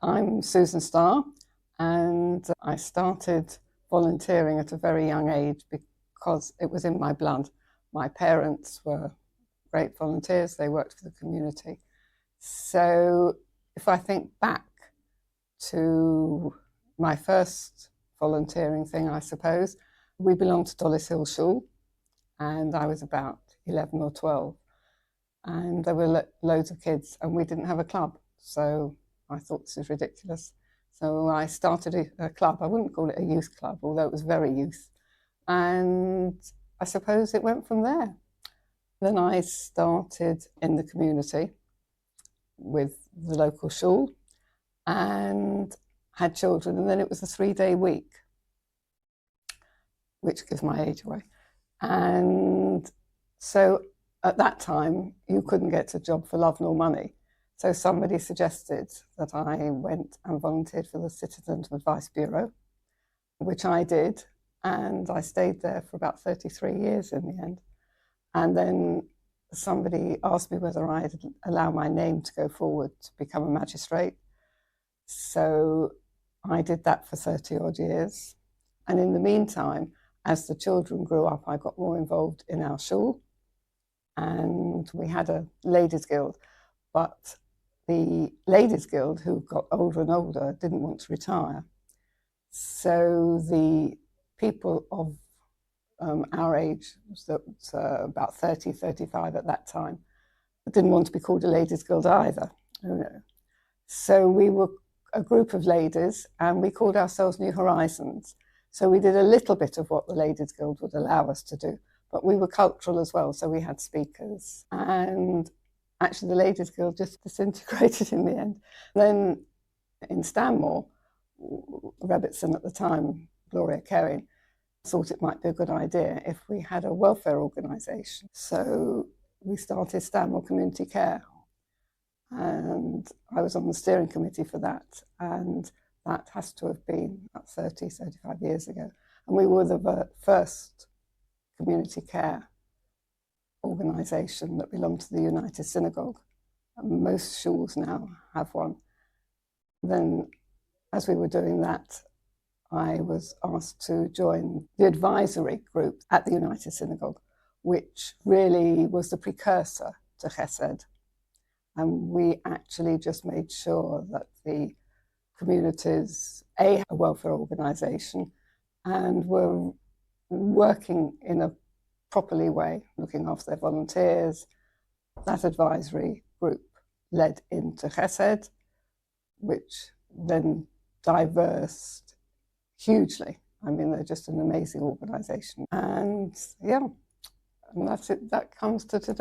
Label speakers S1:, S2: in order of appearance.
S1: I'm Susan Starr, and I started volunteering at a very young age because it was in my blood. My parents were great volunteers, they worked for the community. So if I think back to my first volunteering thing, I suppose, we belonged to Dollis Hill Shul, and I was about 11 or 12. And there were loads of kids, and we didn't have a club. So I thought, this is ridiculous. So I started a club. I wouldn't call it a youth club, although it was very youth. And I suppose it went from there. Then I started in the community with the local shul and had children. And then it was a 3-day week, which gives my age away. And so at that time, you couldn't get a job for love nor money. So somebody suggested that I went and volunteered for the Citizens Advice Bureau, which I did. And I stayed there for about 33 years in the end. And then somebody asked me whether I'd allow my name to go forward to become a magistrate. So I did that for 30 odd years. And in the meantime, as the children grew up, I got more involved in our shul. And we had a ladies' guild. But the ladies' guild, who got older and older, didn't want to retire. So the people of our age, so about 30, 35 at that time, didn't want to be called a ladies' guild either. So we were a group of ladies, and we called ourselves New Horizons. So we did a little bit of what the ladies' guild would allow us to do, but we were cultural as well, so we had speakers. And actually the ladies' guild just disintegrated in the end. Then in Stanmore, Rebbetzin at the time, Gloria Kerry, thought it might be a good idea if we had a welfare organisation. So we started Stanmore Community Care, and I was on the steering committee for that, and that has to have been about 30, 35 years ago. And we were the first community care organisation that belonged to the United Synagogue. And most shuls now have one. Then, as we were doing that, I was asked to join the advisory group at the United Synagogue, which really was the precursor to Chesed. And we actually just made sure that the communities, a welfare organisation, and were working in a properly way, looking after their volunteers. That advisory group led into Chesed, which then diversed hugely. I mean, they're just an amazing organisation. And yeah, and that's it. That comes to today.